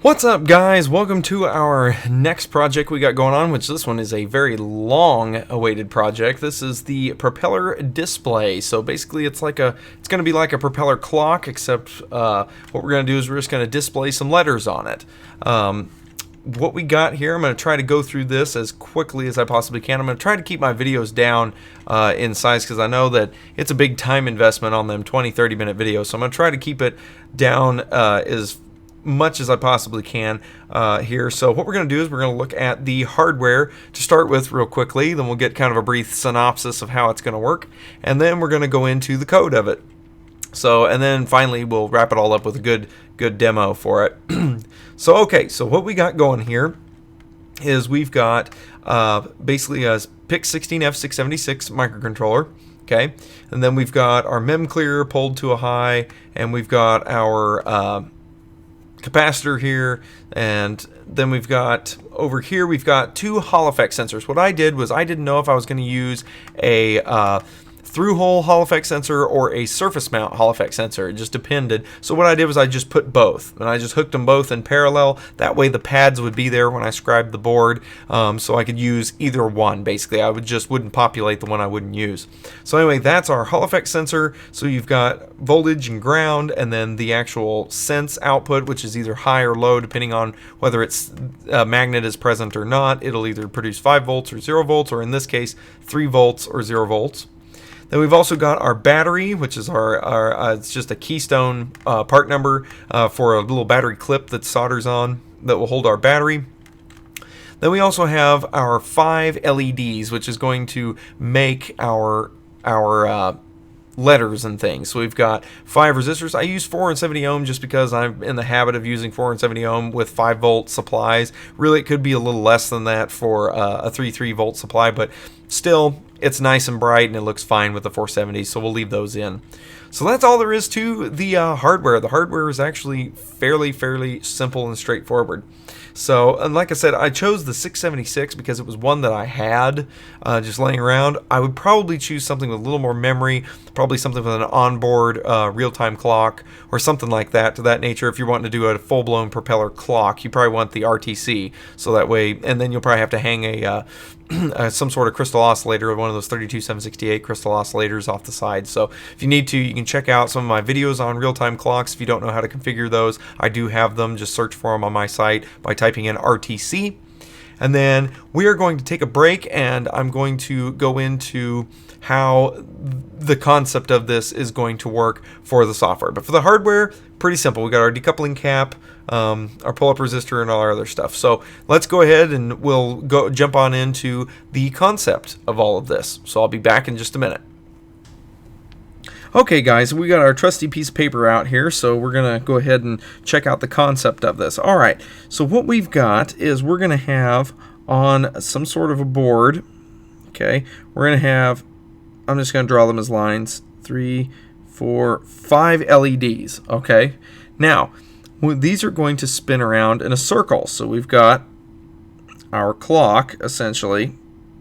What's up, guys? Welcome to our next project we got going on, which this one is a very long awaited project. This is the Propeller Display. So basically it's going to be like a propeller clock, except what we're going to do is we're just going to display some letters on it. What we got here, I'm going to try to go through this as quickly as I possibly can. I'm going to try to keep my videos down in size, because I know that it's a big time investment on them 20-30 minute videos. So I'm going to try to keep it down as much as I possibly can here. So what we're going to do is we're going to look at the hardware to start with real quickly, then we'll get kind of a brief synopsis of how it's going to work, and then we're going to go into the code of it. So, and then finally we'll wrap it all up with a good demo for it. So okay, so what we got going here is we've got basically a PIC 16F676 microcontroller. Okay, and then we've got our mem clear pulled to a high, and we've got our capacitor here, and then we've got over here we've got two Hall effect sensors. What I did was I didn't know if I was going to use a through-hole Hall effect sensor or a surface mount Hall effect sensor. It just depended. So what I did was I just put both, and I just hooked them both in parallel. That way the pads would be there when I scribed the board, so I could use either one. Basically, I wouldn't populate the one I wouldn't use. So anyway, that's our Hall effect sensor. So you've got voltage and ground, and then the actual sense output, which is either high or low depending on whether it's a magnet is present or not. It'll either produce 5 volts or 0 volts, or in this case 3 volts or 0 volts. Then we've also got our battery, which is our it's just a keystone part number for a little battery clip that solders on that will hold our battery. Then we also have our 5 LEDs, which is going to make our letters and things. So we've got 5 resistors. I use 470 ohm just because I'm in the habit of using 470 ohm with 5 volt supplies. Really, it could be a little less than that for a 3 volt supply, but still, it's nice and bright and it looks fine with the 470, so we'll leave those in. So that's all there is to the hardware. The hardware is actually fairly simple and straightforward. So, and like I said, I chose the 676 because it was one that I had just laying around. I would probably choose something with a little more memory, probably something with an onboard real-time clock or something like that, to that nature. If you're wanting to do a full-blown propeller clock, you probably want the RTC, so that way, and then you'll probably have to hang a some sort of crystal oscillator, one of those 32768 crystal oscillators off the side. So if you need to, you can check out some of my videos on real-time clocks. If you don't know how to configure those, I do have them. Just search for them on my site by typing in RTC. And then we are going to take a break, and I'm going to go into how the concept of this is going to work for the software. But for the hardware, pretty simple. We got our decoupling cap, our pull-up resistor, and all our other stuff. So let's go ahead and we'll jump on into the concept of all of this. So I'll be back in just a minute. Okay, guys, we got our trusty piece of paper out here, so we're going to go ahead and check out the concept of this. All right, so what we've got is we're going to have on some sort of a board, okay, we're going to have, I'm just going to draw them as lines, 3, 4, 5 LEDs, okay. Now, these are going to spin around in a circle, so we've got our clock, essentially,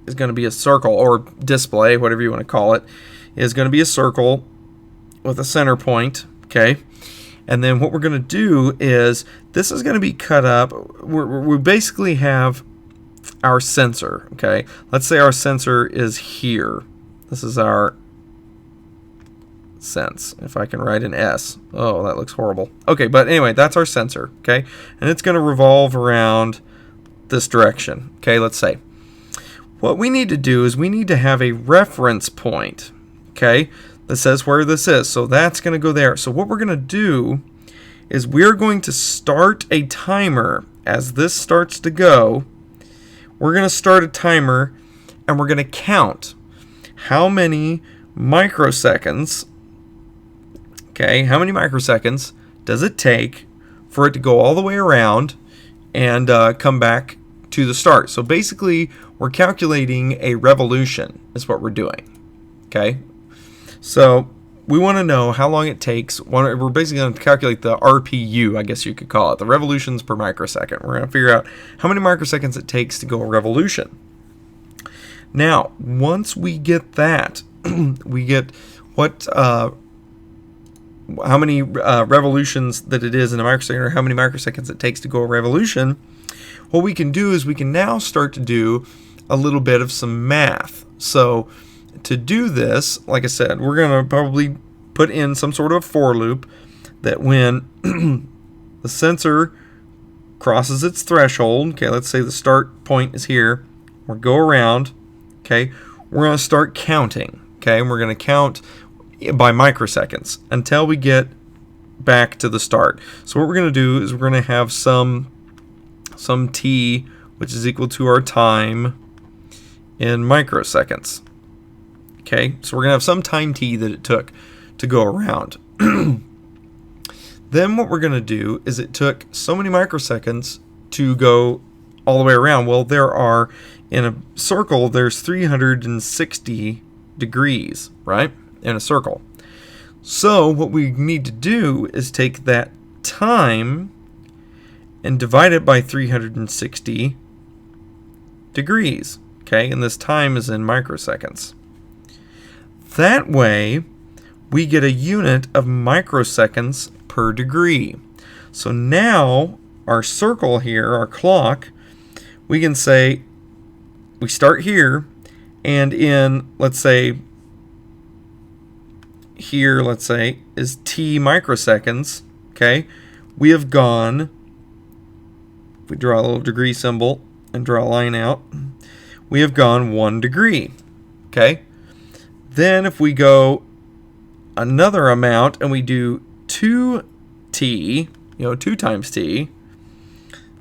is going to be a circle, or display, whatever you want to call it, is going to be a circle with a center point, okay? And then what we're going to do is, this is going to be cut up, we basically have our sensor, okay? Let's say our sensor is here. This is our sense, if I can write an S. Oh, that looks horrible. Okay, but anyway, that's our sensor, okay? And it's going to revolve around this direction, okay, let's say. What we need to do is we need to have a reference point, okay, that says where this is. So that's going to go there. So what we're going to do is we're going to start a timer. As this starts to go, we're going to start a timer, and we're going to count how many microseconds, okay, how many microseconds does it take for it to go all the way around and come back to the start. So basically, we're calculating a revolution is what we're doing, okay? So we want to know how long it takes. We're basically going to calculate the RPU, I guess you could call it, the revolutions per microsecond. We're going to figure out how many microseconds it takes to go a revolution. Now, once we get that, we get what how many revolutions that it is in a microsecond, or how many microseconds it takes to go a revolution. What we can do is we can now start to do a little bit of some math. So to do this, like I said, we're going to probably put in some sort of for loop that when the sensor crosses its threshold, okay, let's say the start point is here, we'll go around, okay, we're going to start counting, okay, and we're going to count by microseconds until we get back to the start. So what we're going to do is we're going to have some t, which is equal to our time in microseconds. Okay, so we're going to have some time t that it took to go around. Then what we're going to do is it took so many microseconds to go all the way around. Well, there are, in a circle, there's 360 degrees, right, in a circle. So what we need to do is take that time and divide it by 360 degrees. Okay, and this time is in microseconds. That way, we get a unit of microseconds per degree. So now, our circle here, our clock, we can say, we start here, and in, let's say, here, let's say, is t microseconds, okay? We have gone, if we draw a little degree symbol and draw a line out, we have gone 1 degree, okay? Then if we go another amount and we do 2t, 2 times t,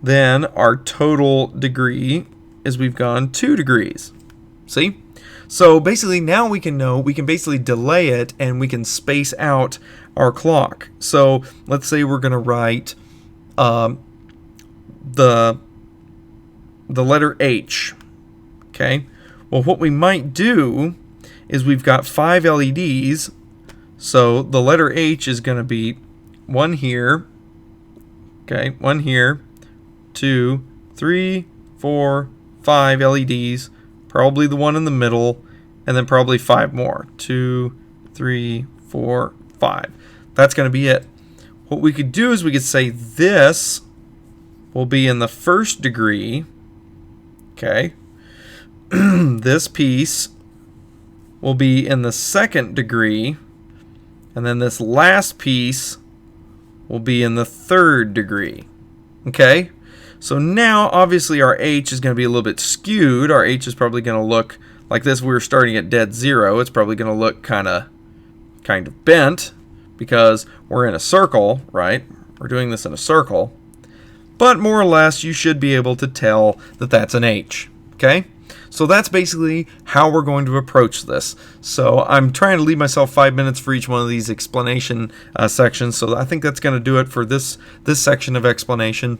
then our total degree is we've gone 2 degrees. See? So basically now we can know, we can basically delay it and we can space out our clock. So let's say we're going to write the letter H. Okay? Well, what we might do is we've got 5 LEDs, so the letter H is going to be 1 here, okay, 1 here, 2, 3, 4, 5 LEDs, probably the one in the middle, and then probably 5 more. 2, 3, 4, 5. That's going to be it. What we could do is we could say this will be in the first degree, okay, this piece will be in the second degree, and then this last piece will be in the third degree. Okay? So now, obviously, our H is going to be a little bit skewed. Our H is probably going to look like this. We were starting at dead zero. It's probably going to look kind of bent because we're in a circle, right? We're doing this in a circle. But more or less, you should be able to tell that that's an H. Okay? So that's basically how we're going to approach this. So I'm trying to leave myself 5 minutes for each one of these explanation sections. So I think that's going to do it for this section of explanation.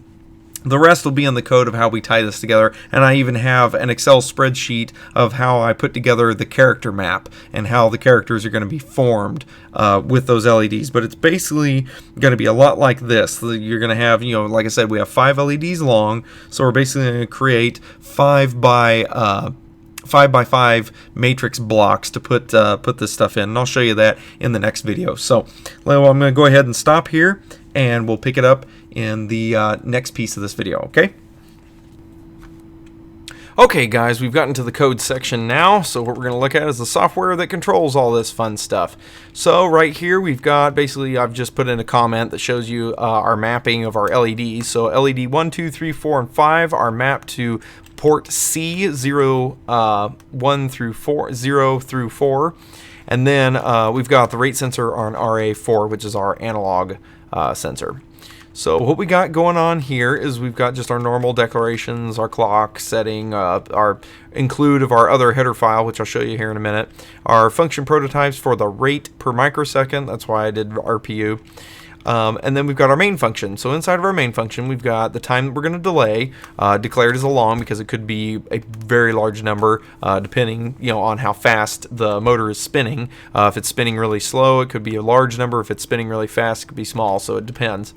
The rest will be in the code of how we tie this together, and I even have an Excel spreadsheet of how I put together the character map and how the characters are going to be formed with those LEDs. But it's basically going to be a lot like this. You're going to have, like I said, we have 5 LEDs long, so we're basically going to create 5 by 5 matrix blocks to put this stuff in, and I'll show you that in the next video. So I'm going to go ahead and stop here, and we'll pick it up in the next piece of this video, okay? Okay guys, we've gotten to the code section now, so what we're going to look at is the software that controls all this fun stuff. So right here we've got, basically I've just put in a comment that shows you our mapping of our LEDs. So LED 1, 2, 3, 4, and 5 are mapped to port C 0, 1 through 4, 0 through 4. And then we've got the rate sensor on RA4, which is our analog sensor. So what we got going on here is we've got just our normal declarations, our clock setting, our include of our other header file, which I'll show you here in a minute, our function prototypes for the rate per microsecond, that's why I did RPU, And then we've got our main function. So inside of our main function, we've got the time that we're going to delay, declared as a long because it could be a very large number depending, on how fast the motor is spinning. If it's spinning really slow, it could be a large number. If it's spinning really fast, it could be small. So it depends.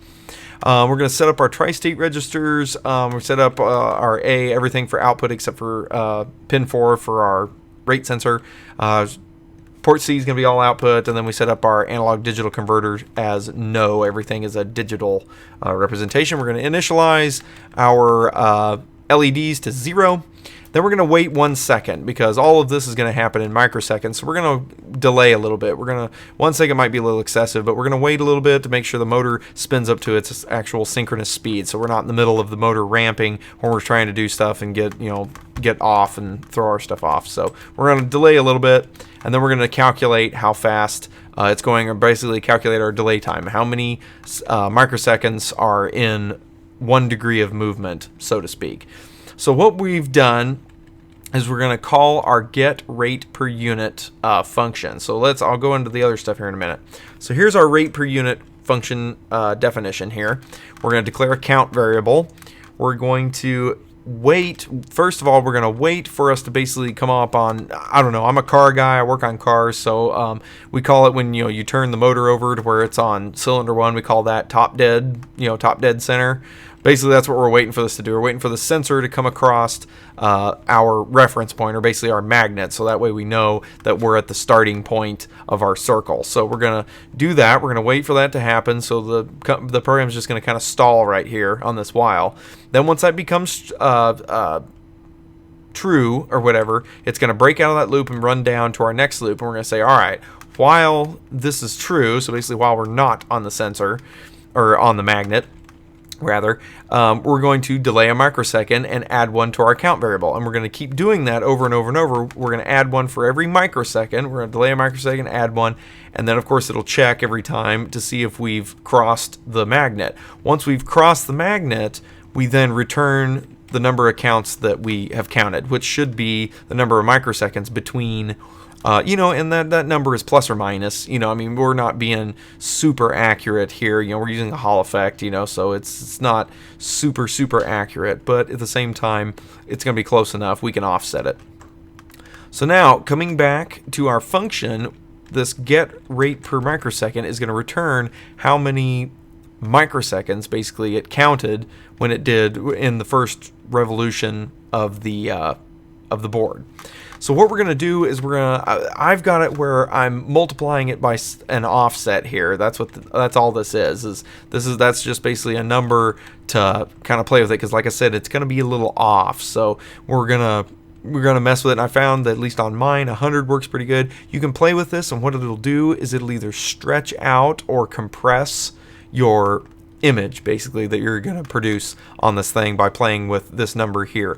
We're going to set up our tri-state registers. We set up our everything for output except for pin 4 for our rate sensor. Port C is going to be all output, and then we set up our analog digital converter as no. Everything is a digital representation. We're going to initialize our LEDs to 0. Then we're going to wait 1 second because all of this is going to happen in microseconds. So we're going to delay a little bit. 1 second might be a little excessive, but we're going to wait a little bit to make sure the motor spins up to its actual synchronous speed. So we're not in the middle of the motor ramping when we're trying to do stuff and get off and throw our stuff off. So we're going to delay a little bit, and then we're going to calculate how fast it's going, or basically calculate our delay time. How many microseconds are in 1 degree of movement, so to speak. So what we've done is we're going to call our get rate per unit function. So I'll go into the other stuff here in a minute. So here's our rate per unit function definition here. We're going to declare a count variable. We're going to wait. First of all, we're going to wait for us to basically come up on, I don't know, I'm a car guy, I work on cars, so we call it when you turn the motor over to where it's on cylinder 1, we call that top dead center. Basically, that's what we're waiting for this to do. We're waiting for the sensor to come across our reference point, or basically our magnet, so that way we know that we're at the starting point of our circle. So we're going to do that. We're going to wait for that to happen, so the program's just going to kind of stall right here on this while. Then once that becomes true, or whatever, it's going to break out of that loop and run down to our next loop, and we're going to say, all right, while this is true, so basically while we're not on the sensor, or on the magnet, rather, we're going to delay a microsecond and add 1 to our count variable, and we're going to keep doing that over and over and over. We're going to add 1 for every microsecond. We're going to delay a microsecond, add 1, and then of course it'll check every time to see if we've crossed the magnet. Once we've crossed the magnet, we then return the number of counts that we have counted, which should be the number of microseconds between and that number is plus or minus. I mean, we're not being super accurate here. We're using a Hall effect, so it's not super accurate, but at the same time, it's going to be close enough. We can offset it. So now, coming back to our function, this get rate per microsecond is going to return how many microseconds basically it counted when it did in the first revolution of the board. So what we're going to do is I've got it where I'm multiplying it by an offset here. That's all this is. That's just basically a number to kind of play with it, because like I said, it's going to be a little off. So we're gonna mess with it. And I found that at least on mine, 100 works pretty good. You can play with this, and what it'll do is it'll either stretch out or compress your image, basically, that you're going to produce on this thing by playing with this number here.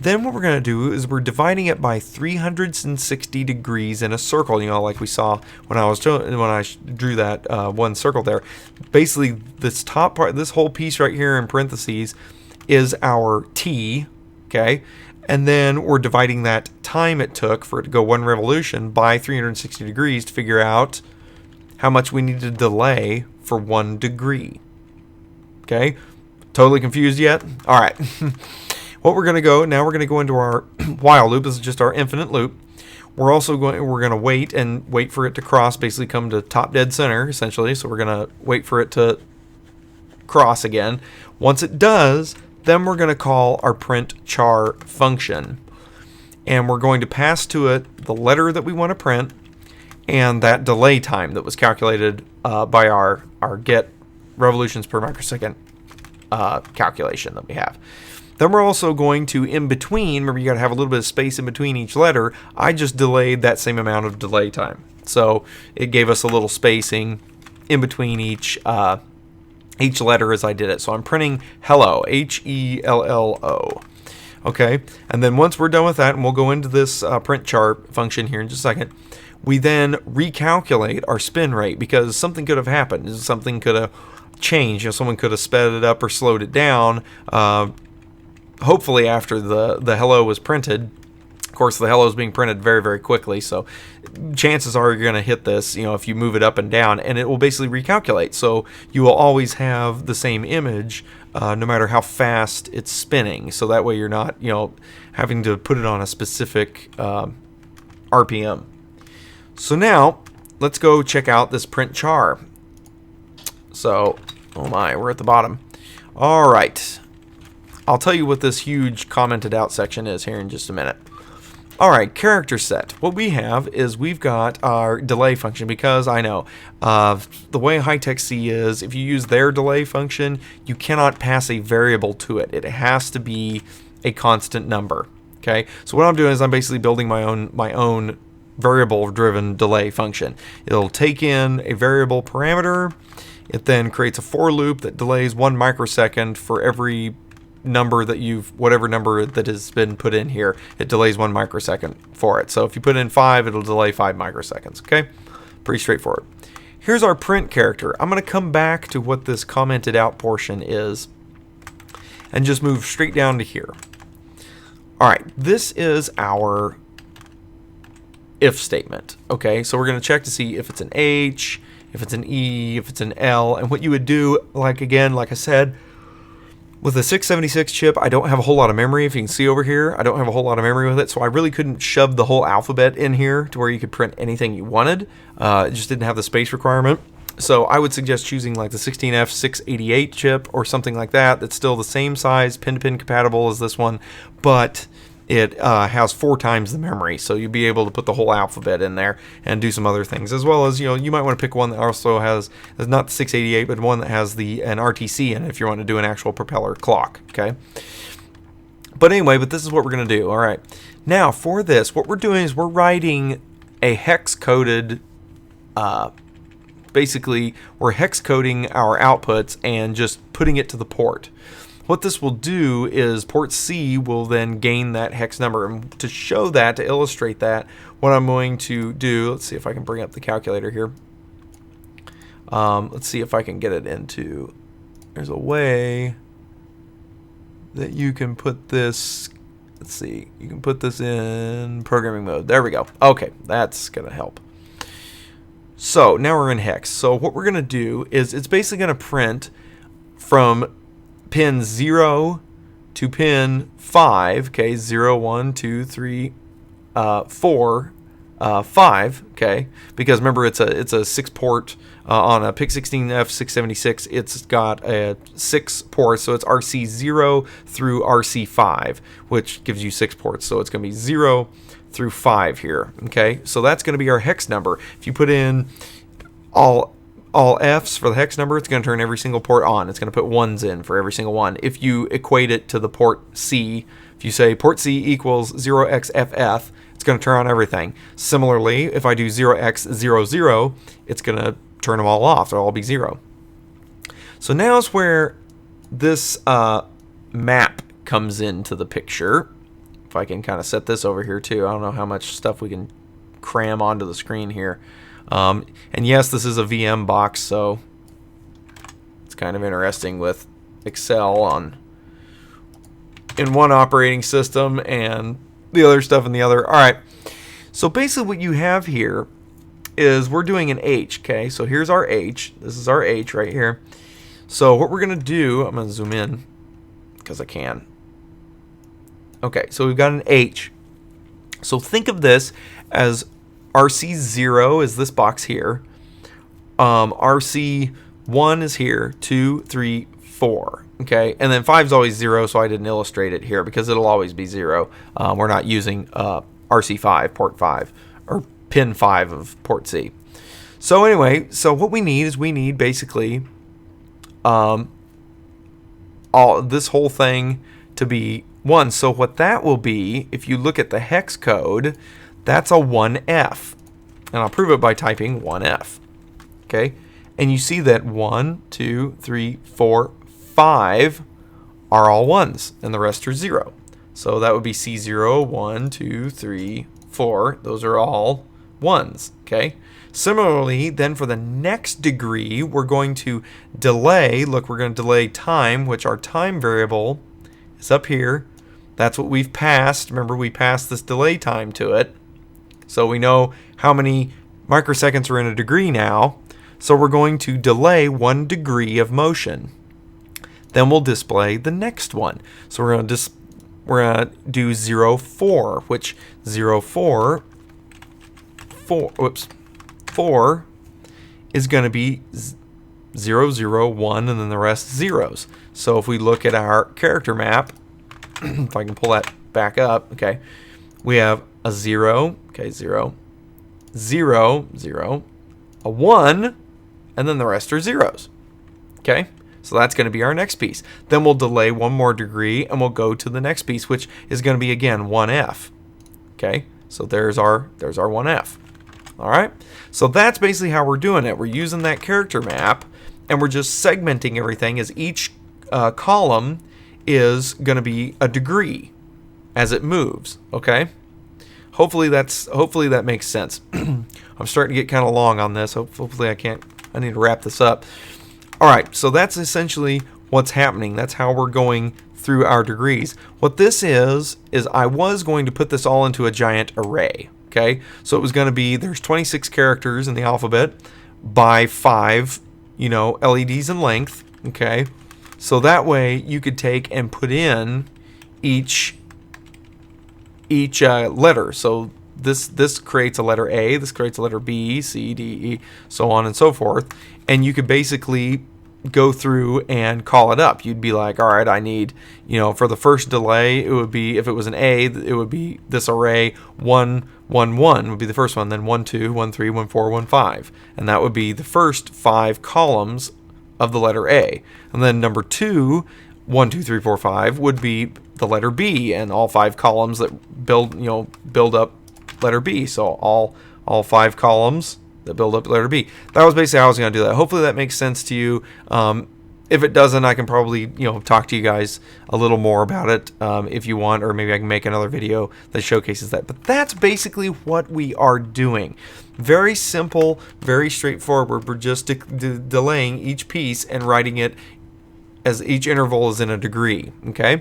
Then what we're going to do is we're dividing it by 360 degrees in a circle, like we saw when I drew that one circle there. Basically, this top part, this whole piece right here in parentheses, is our T, okay? And then we're dividing that time it took for it to go 1 revolution by 360 degrees to figure out how much we need to delay for 1 degree. Okay? Totally confused yet? All right. What we're going to go into our while loop. This is just our infinite loop. We're going to wait for it to cross, basically come to top dead center, essentially. So we're going to wait for it to cross again. Once it does, then we're going to call our print char function. And we're going to pass to it the letter that we want to print and that delay time that was calculated by our get revolutions per microsecond calculation that we have. Then we're also going to, in between, remember you got to have a little bit of space in between each letter. I just delayed that same amount of delay time. So it gave us a little spacing in between each letter as I did it. So I'm printing hello, H-E-L-L-O. Okay, and then once we're done with that, and we'll go into this print chart function here in just a second, we then recalculate our spin rate, because something could have happened. Something could have changed. Someone could have sped it up or slowed it down. Hopefully after the hello was printed. Of course, the hello is being printed very, very quickly, so chances are you're going to hit this, if you move it up and down, and it will basically recalculate. So you will always have the same image no matter how fast it's spinning. So that way you're not, having to put it on a specific RPM. So now let's go check out this print char. So, oh my, we're at the bottom. All right. I'll tell you what this huge commented out section is here in just a minute. All right, character set. What we have is we've got our delay function, because I know the way High-Tech C is, if you use their delay function, you cannot pass a variable to it. It has to be a constant number. Okay, so what I'm doing is I'm basically building my own variable-driven delay function. It'll take in a variable parameter. It then creates a for loop that delays 1 microsecond for every number that whatever number that has been put in here. It delays 1 microsecond for it. So if you put in 5, it'll delay 5 microseconds. Okay, pretty straightforward. Here's our print character. I'm going to come back to what this commented out portion is and just move straight down to here. All right, this is our if statement. Okay, so we're going to check to see if it's an H, if it's an E, if it's an L, and what you would do, like I said, with a 676 chip, I don't have a whole lot of memory. If you can see over here, I don't have a whole lot of memory with it, so I really couldn't shove the whole alphabet in here to where you could print anything you wanted. It just didn't have the space requirement. So I would suggest choosing like the 16F688 chip or something like that. That's still the same size, pin-to-pin compatible as this one, but it has 4 times the memory, so you'll be able to put the whole alphabet in there and do some other things, as well as, you might want to pick one that also has, not the 688, but one that has an RTC in it if you want to do an actual propeller clock, okay? But anyway, this is what we're going to do. All right, now for this, what we're doing is we're writing a hex-coded, basically, we're hex-coding our outputs and just putting it to the port. What this will do is port C will then gain that hex number. And to show that, to illustrate that, what I'm going to do, let's see if I can bring up the calculator here. Let's see if I can get it into, there's a way that you can put this, let's see, you can put this in programming mode. There we go. Okay, that's going to help. So now we're in hex. So what we're going to do is it's basically going to print from pin 0 to pin 5, okay, 0, 1, 2, 3, 4, 5, okay, because remember it's a 6-port on a PIC16F 676. It's got 6 ports, so it's RC0 through RC5, which gives you 6 ports, so it's going to be 0 through 5 here, okay, so that's going to be our hex number. If you put in all F's for the hex number, it's going to turn every single port on. It's going to put 1s in for every single one. If you equate it to the port C, if you say port C equals 0xFF, it's going to turn on everything. Similarly, if I do 0x00, it's going to turn them all off. They'll all be 0. So now is where this map comes into the picture. If I can kind of set this over here too. I don't know how much stuff we can cram onto the screen here. And yes, this is a VM box, so it's kind of interesting with Excel in one operating system and the other stuff in the other. All right, so basically what you have here is we're doing an H, okay? So here's our H. This is our H right here. So what we're going to do, I'm going to zoom in because I can. Okay, so we've got an H. So think of this as RC0 is this box here. RC1 is here, 2, 3, 4. Okay, and then 5 is always 0, so I didn't illustrate it here because it'll always be 0. We're not using RC5, port 5, or pin 5 of port C. So anyway, so what we need is basically all this whole thing to be 1. So what that will be, if you look at the hex code, that's a 1F. And I'll prove it by typing 1F. Okay? And you see that 1, 2, 3, 4, 5 are all 1s, and the rest are 0. So that would be C0, 1, 2, 3, 4. Those are all 1s. Okay? Similarly, then for the next degree, we're going to delay. Look, we're going to delay time, which our time variable is up here. That's what we've passed. Remember, we passed this delay time to it. So we know how many microseconds are in a degree now. So we're going to delay 1 degree of motion. Then we'll display the next one. So we're going to do 0.4, which 0.4 4 is going to be 0, 0, 1, and then the rest zeros. So if we look at our character map, if I can pull that back up, okay, we have a 0, okay, 0, 0, 0, a 1, and then the rest are zeros. Okay, so that's going to be our next piece. Then we'll delay 1 more degree, and we'll go to the next piece, which is going to be, again, 1F. Okay, so there's our 1F. All right, so that's basically how we're doing it. We're using that character map, and we're just segmenting everything as each column is going to be a degree as it moves. Okay, hopefully that makes sense. I'm starting to get kind of long on this. Hopefully I need to wrap this up. All right, so that's essentially what's happening. That's how we're going through our degrees. What this is I was going to put this all into a giant array. Okay, so it was going to be, there's 26 characters in the alphabet by 5, LEDs in length. Okay, so that way you could take and put in each letter. So this creates a letter A, this creates a letter B, C, D, E, so on and so forth. And you could basically go through and call it up. You'd be like, all right, I need, for the first delay, it would be, if it was an A, it would be this array 1, 1, 1 would be the first one, then 1, 2, 1, 3, 1, 4, 1, 5. And that would be the first 5 columns of the letter A. And then number 2, 1, 2, 3, 4, 5 would be the letter B, and all 5 columns that build up letter B. So all 5 columns that build up letter B. That was basically how I was going to do that. Hopefully that makes sense to you. If it doesn't, I can probably talk to you guys a little more about it if you want, or maybe I can make another video that showcases that. But that's basically what we are doing. Very simple, very straightforward. We're just delaying each piece and writing it as each interval is in a degree. Okay,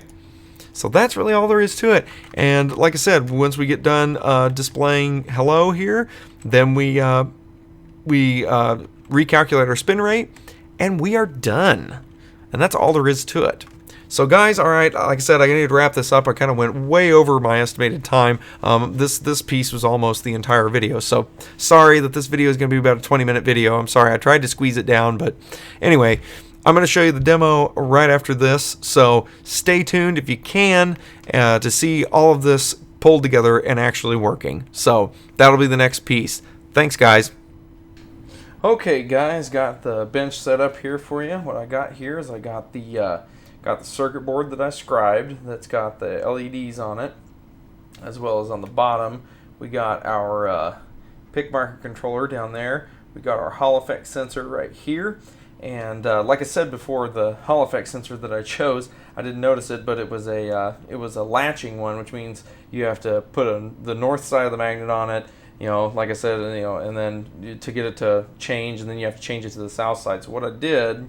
so that's really all there is to it. And like I said, once we get done displaying hello here, then we recalculate our spin rate, and we are done. And that's all there is to it. So guys, all right, like I said, I need to wrap this up. I kind of went way over my estimated time. This piece was almost the entire video. So sorry that this video is going to be about a 20-minute video. I'm sorry, I tried to squeeze it down, but anyway, I'm going to show you the demo right after this. So stay tuned if you can to see all of this pulled together and actually working. So that'll be the next piece. Thanks, guys. Okay, guys, got the bench set up here for you. What I got here is I got the circuit board that I scribed that's got the LEDs on it, as well as on the bottom we got our pick marker controller down there. We got our Hall effect sensor right here, and like I said before, the Hall effect sensor that I chose, I didn't notice it, but it was a latching one, which means you have to put the north side of the magnet on it. Like I said, and then to get it to change, and then you have to change it to the south side. So what I did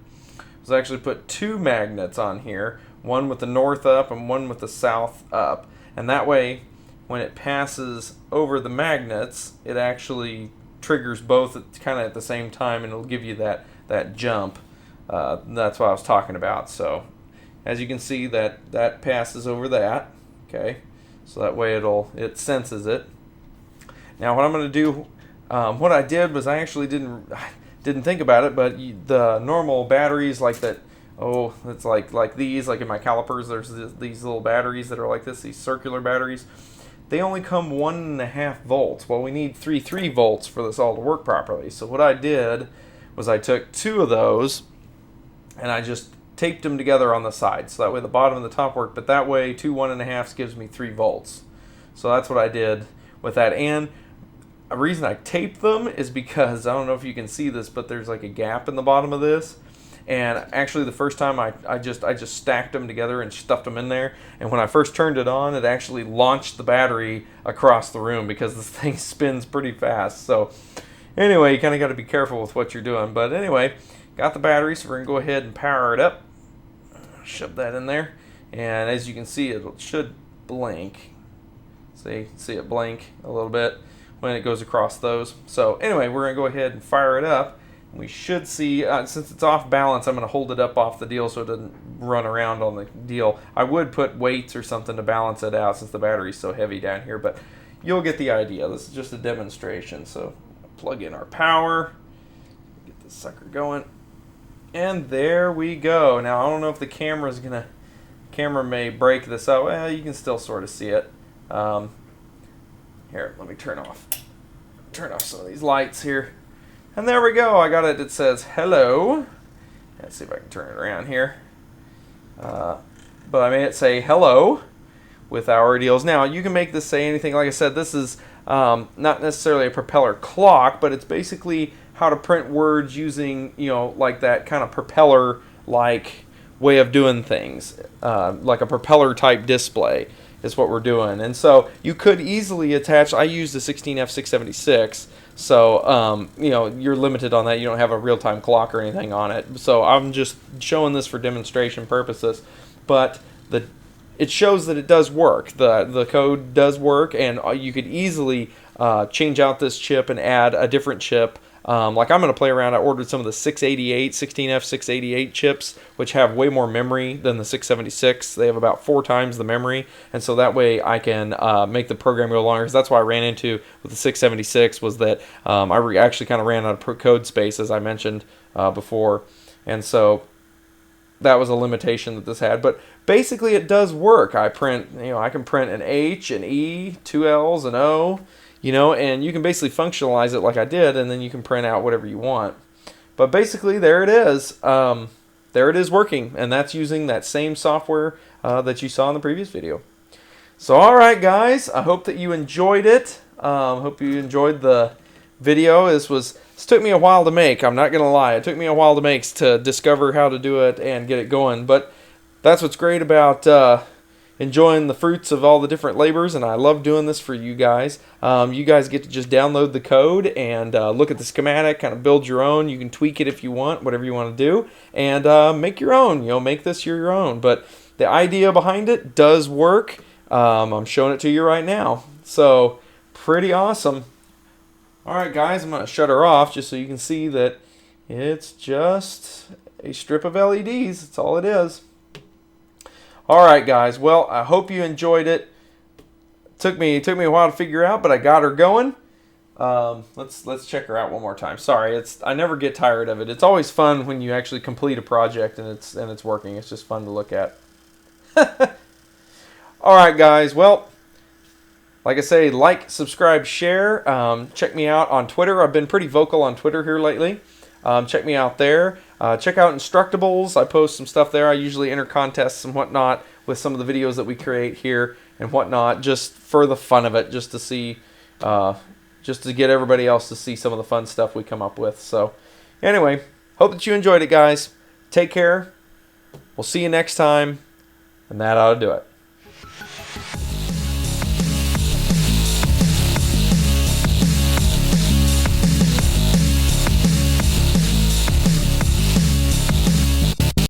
was I actually put 2 magnets on here, one with the north up and one with the south up. And that way, when it passes over the magnets, it actually triggers both kind of at the same time, and it'll give you that jump. That's what I was talking about. So as you can see, that passes over that. Okay, so that way it senses it. Now what I'm going to do, what I did was I actually didn't think about it, but the normal batteries like that, it's like these, like in my calipers, there's these little batteries that are like this, these circular batteries. They only come 1.5 volts. Well, we need 3 volts for this all to work properly. So what I did was I took 2 of those and I just taped them together on the side, so that way the bottom and the top work, but that way 2 1.5s gives me 3 volts. So that's what I did with that. And a reason I taped them is because, I don't know if you can see this, but there's like a gap in the bottom of this. And actually the first time I just stacked them together and stuffed them in there. And when I first turned it on, it actually launched the battery across the room because this thing spins pretty fast. So anyway, you kind of got to be careful with what you're doing. But anyway, got the battery, so we're going to go ahead and power it up. Shove that in there. And as you can see, it should blink. See it blink a little bit when it goes across those. So anyway, we're going to go ahead and fire it up. We should see, since it's off balance, I'm going to hold it up off the deal so it doesn't run around on the deal. I would put weights or something to balance it out since the battery's so heavy down here, but you'll get the idea. This is just a demonstration. So plug in our power, get this sucker going, and there we go. Now I don't know if the camera may break this out. Well, you can still sort of see it. Here, let me turn off some of these lights here. And there we go. I got it. It says hello. Let's see if I can turn it around here. But I made it say hello with our deals. Now, you can make this say anything. Like I said, this is not necessarily a propeller clock, but it's basically how to print words using, like that kind of propeller-like way of doing things, like a propeller-type display is what we're doing. And so you could easily attach, I use the 16F676, so you're limited on that. You don't have a real-time clock or anything on it. So I'm just showing this for demonstration purposes. But it shows that it does work. The code does work, and you could easily change out this chip and add a different chip. Like I'm going to play around. I ordered some of the 16F688 chips, which have way more memory than the 676. They have about 4 times the memory, and so that way I can make the program go longer. Because that's what I ran into with the 676 was that I actually kind of ran out of code space, as I mentioned before, and so that was a limitation that this had. But basically, it does work. I can print an H, an E, 2 L's, an O. And you can basically functionalize it like I did, and then you can print out whatever you want. But basically, there it is. There it is working, and that's using that same software that you saw in the previous video. So, all right, guys, I hope that you enjoyed it. Hope you enjoyed the video. This took me a while to make. I'm not going to lie. It took me a while to make to discover how to do it and get it going. But that's what's great about enjoying the fruits of all the different labors, and I love doing this for you guys. You guys get to just download the code and look at the schematic, kind of build your own. You can tweak it if you want, whatever you want to do, and make your own. Make this your own. But the idea behind it does work. I'm showing it to you right now. So, pretty awesome. All right, guys, I'm going to shut her off just so you can see that it's just a strip of LEDs. That's all it is. All right, guys. Well, I hope you enjoyed it. Took me a while to figure out, but I got her going. Let's check her out one more time. Sorry, I never get tired of it. It's always fun when you actually complete a project and it's working. It's just fun to look at. All right, guys. Well, like I say, like, subscribe, share. Check me out on Twitter. I've been pretty vocal on Twitter here lately. Check me out there. Check out Instructables. I post some stuff there. I usually enter contests and whatnot with some of the videos that we create here and whatnot, just for the fun of it, just to see, just to get everybody else to see some of the fun stuff we come up with. So anyway, hope that you enjoyed it, guys. Take care. We'll see you next time, and that ought to do it.